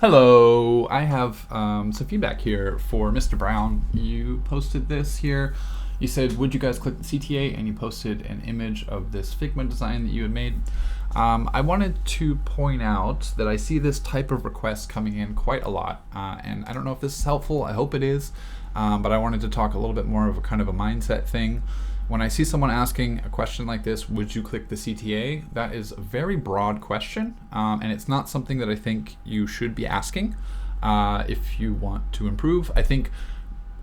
Hello, I have some feedback here for Mr. Brown. You posted this here. You said, would you guys click the CTA? And you posted an image of this Figma design that you had made. I wanted to point out that I see this type of request coming in quite a lot, and I don't know if this is helpful. I hope it is, but I wanted to talk a little bit more of a kind of a mindset thing. When I see someone asking a question like this, would you click the CTA? That is a very broad question, and it's not something that I think you should be asking if you want to improve. I think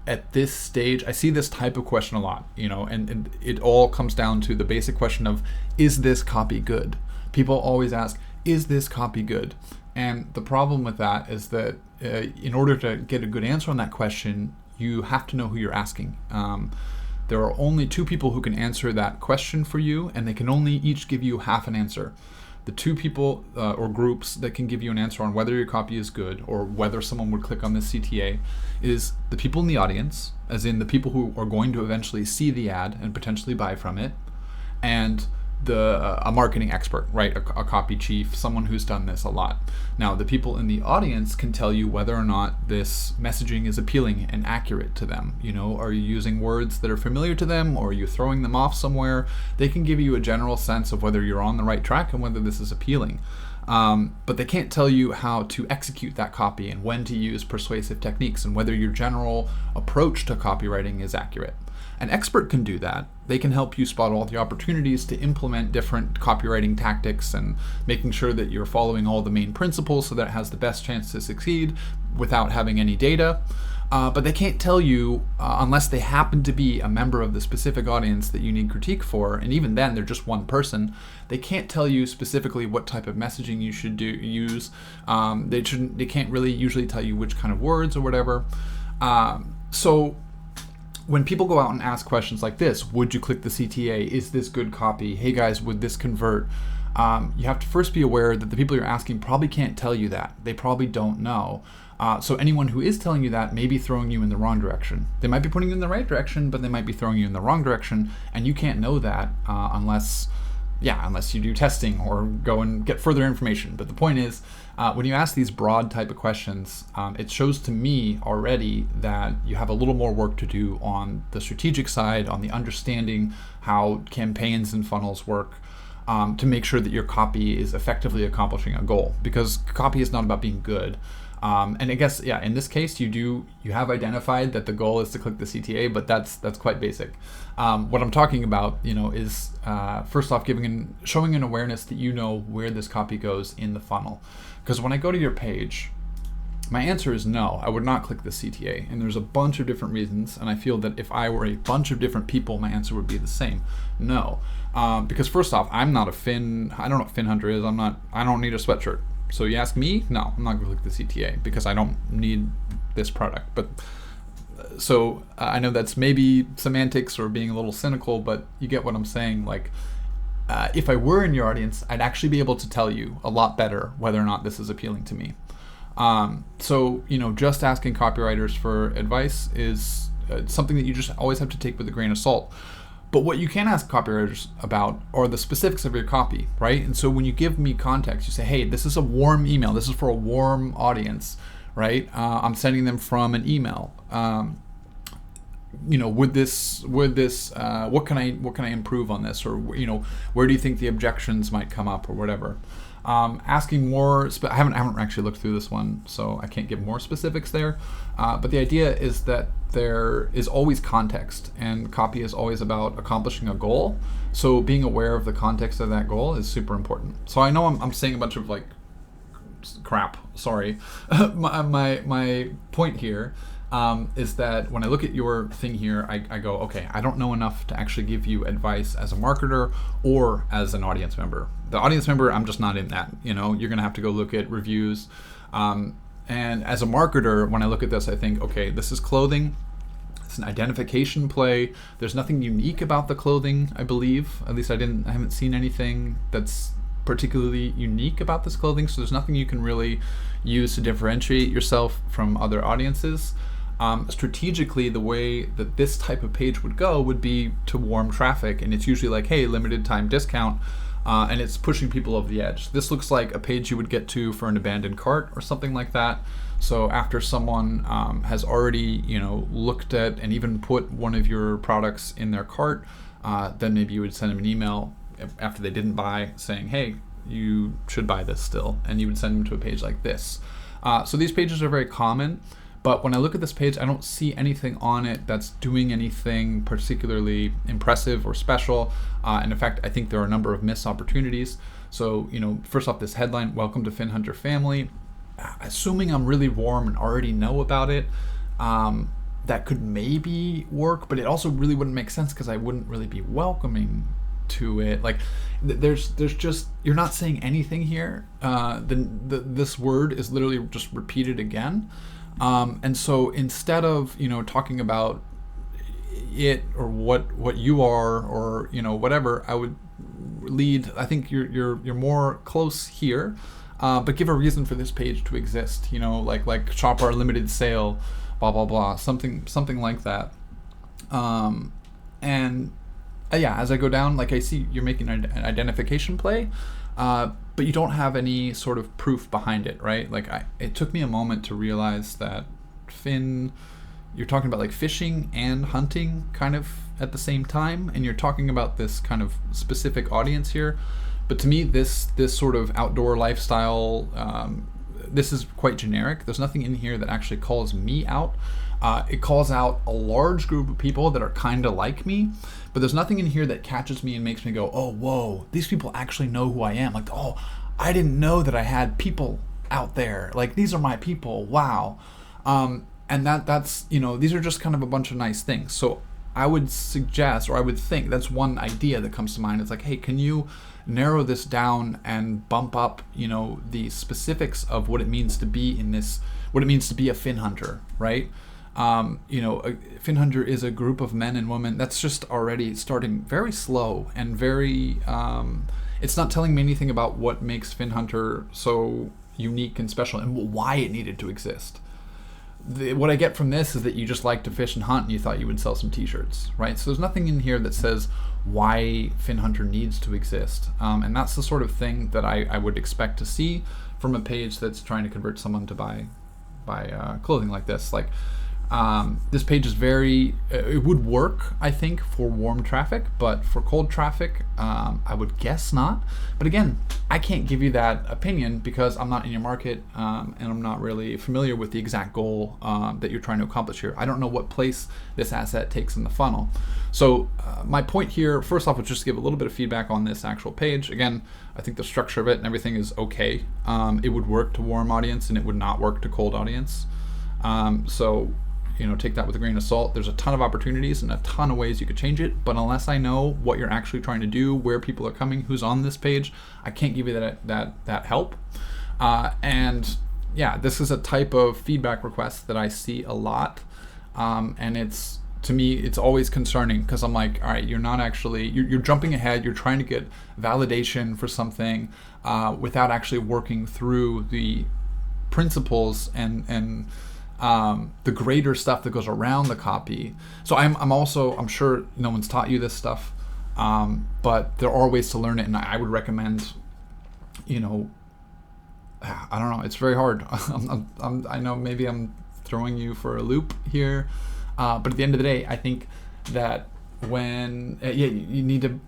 at this stage, I see this type of question a lot, and it all comes down to the basic question of, is this copy good? People always ask, is this copy good? And the problem with that is that in order to get a good answer on that question, you have to know who you're asking. There are only two people who can answer that question for you, and they can only each give you half an answer. The two people or groups that can give you an answer on whether your copy is good or whether someone would click on this CTA is the people in the audience, as in the people who are going to eventually see the ad and potentially buy from it, and a marketing expert, right? A copy chief, someone who's done this a lot. Now, the people in the audience can tell you whether or not this messaging is appealing and accurate to them. Are you using words that are familiar to them, or are you throwing them off somewhere? They can give you a general sense of whether you're on the right track and whether this is appealing. But they can't tell you how to execute that copy and when to use persuasive techniques and whether your general approach to copywriting is accurate. An expert can do that. They can help you spot all the opportunities to implement different copywriting tactics and making sure that you're following all the main principles so that it has the best chance to succeed without having any data. But they can't tell you, unless they happen to be a member of the specific audience that you need critique for, and even then they're just one person, they can't tell you specifically what type of messaging you should use. They can't really usually tell you which kind of words or whatever. So when people go out and ask questions like this, would you click the CTA? Is this good copy? Hey guys, would this convert? You have to first be aware that the people you're asking probably can't tell you that. They probably don't know. So anyone who is telling you that may be throwing you in the wrong direction. They might be putting you in the right direction, but they might be throwing you in the wrong direction, and you can't know that unless you do testing or go and get further information. But the point is, when you ask these broad type of questions, it shows to me already that you have a little more work to do on the strategic side, on the understanding how campaigns and funnels work, to make sure that your copy is effectively accomplishing a goal. Because copy is not about being good. And I guess, in this case, you have identified that the goal is to click the CTA, but that's quite basic. What I'm talking about, is first off showing an awareness that you know where this copy goes in the funnel. Because when I go to your page, my answer is no, I would not click the CTA. And there's a bunch of different reasons, and I feel that if I were a bunch of different people, my answer would be the same. No. Because first off, I'm not I don't know what Fin Hunter is. I don't need a sweatshirt. So you ask me? No, I'm not going to click the CTA because I don't need this product. But so I know that's maybe semantics or being a little cynical, but you get what I'm saying. Like, if I were in your audience, I'd actually be able to tell you a lot better whether or not this is appealing to me. So just asking copywriters for advice is something that you just always have to take with a grain of salt. But what you can ask copywriters about are the specifics of your copy, right? And so when you give me context, you say, hey, this is a warm email. This is for a warm audience, right? I'm sending them from an email. What can I improve on this? Or, where do you think the objections might come up or whatever? Asking more, I haven't actually looked through this one, so I can't give more specifics there. But the idea is that there is always context, and copy is always about accomplishing a goal. So being aware of the context of that goal is super important. So I know I'm saying a bunch of crap. Sorry. my point here is that when I look at your thing here, I go, okay, I don't know enough to actually give you advice as a marketer or as an audience member. The audience member, I'm just not in that. You're going to have to go look at reviews. And as a marketer, when I look at this, I think, okay, this is clothing. It's an identification play. There's nothing unique about the clothing, I believe. At least I haven't seen anything that's particularly unique about this clothing. So there's nothing you can really use to differentiate yourself from other audiences. Strategically, the way that this type of page would go would be to warm traffic, and it's usually like, hey, limited time discount. and it's pushing people over the edge. This looks like a page you would get to for an abandoned cart or something like that. So after someone has already, looked at and even put one of your products in their cart, then maybe you would send them an email after they didn't buy saying, hey, you should buy this still, and you would send them to a page like this. So these pages are very common, but when I look at this page, I don't see anything on it that's doing anything particularly impressive or special. And in fact, I think there are a number of missed opportunities. So, first off, this headline, welcome to FinHunter family. Assuming I'm really warm and already know about it, that could maybe work, but it also really wouldn't make sense because I wouldn't really be welcoming to it. Like, there's just, you're not saying anything here. This word is literally just repeated again. And so instead of, talking about it or what you are or, whatever, I would lead, I think you're more close here. But give a reason for this page to exist, like shop our limited sale, blah, blah, blah, something like that. As I go down, like I see you're making an identification play, but you don't have any sort of proof behind it, right? Like it took me a moment to realize that you're talking about like fishing and hunting kind of at the same time, and you're talking about this kind of specific audience here. But to me, this sort of outdoor lifestyle, this is quite generic. There's nothing in here that actually calls me out. It calls out a large group of people that are kind of like me, but there's nothing in here that catches me and makes me go, oh, whoa, these people actually know who I am. Like, oh, I didn't know that I had people out there. Like, these are my people. Wow. And that's, these are just kind of a bunch of nice things. So I would suggest, or I would think, that's one idea that comes to mind. It's like, hey, can you narrow this down and bump up, the specifics of what it means to be what it means to be a fin hunter, right? A fin hunter is a group of men and women. That's just already starting very slow and very, it's not telling me anything about what makes fin hunter so unique and special and why it needed to exist. What I get from this is that you just like to fish and hunt and you thought you would sell some t-shirts, right? So there's nothing in here that says why FinHunter needs to exist. And that's the sort of thing that I would expect to see from a page that's trying to convert someone to buy clothing like this. Like, this page is it would work, I think, for warm traffic, but for cold traffic, I would guess not. But again, I can't give you that opinion because I'm not in your market, and I'm not really familiar with the exact goal that you're trying to accomplish here. I don't know what place this asset takes in the funnel. So my point here, first off, was just to give a little bit of feedback on this actual page. Again, I think the structure of it and everything is okay. It would work to warm audience and it would not work to cold audience. So take that with a grain of salt. There's a ton of opportunities and a ton of ways you could change it, but unless I know what you're actually trying to do, where people are coming, who's on this page, I can't give you that help. This is a type of feedback request that I see a lot, and to me, it's always concerning because I'm like, all right, you're not actually, you're jumping ahead, you're trying to get validation for something without actually working through the principles and the greater stuff that goes around the copy. So I'm sure no one's taught you this stuff, but there are ways to learn it, and I would recommend, I don't know, it's very hard. I know maybe I'm throwing you for a loop here, but at the end of the day, I think that when you need to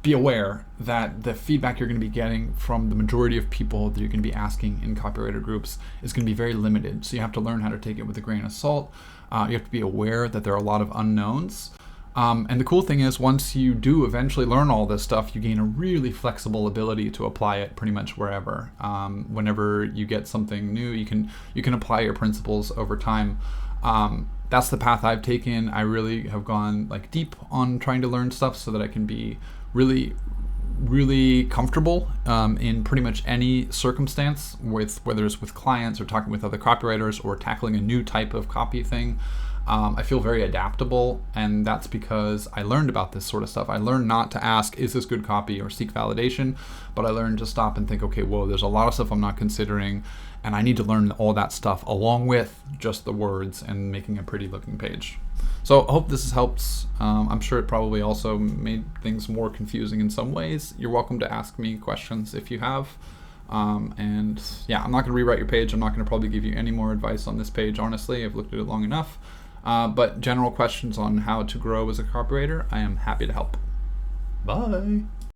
be aware that the feedback you're going to be getting from the majority of people that you're going to be asking in copywriter groups is going to be very limited. So you have to learn how to take it with a grain of salt. You have to be aware that there are a lot of unknowns. And the cool thing is, once you do eventually learn all this stuff, you gain a really flexible ability to apply it pretty much wherever. Whenever you get something new, you can apply your principles over time. That's the path I've taken. I really have gone like deep on trying to learn stuff so that I can be really, really comfortable in pretty much any circumstance, whether it's with clients or talking with other copywriters or tackling a new type of copy thing. I feel very adaptable, and that's because I learned about this sort of stuff. I learned not to ask, is this good copy, or seek validation, but I learned to stop and think, okay, whoa, there's a lot of stuff I'm not considering, and I need to learn all that stuff along with just the words and making a pretty looking page. So I hope this has helped. I'm sure it probably also made things more confusing in some ways. You're welcome to ask me questions if you have. And yeah, I'm not going to rewrite your page. I'm not going to probably give you any more advice on this page, honestly. I've looked at it long enough. But general questions on how to grow as a copywriter, I am happy to help. Bye.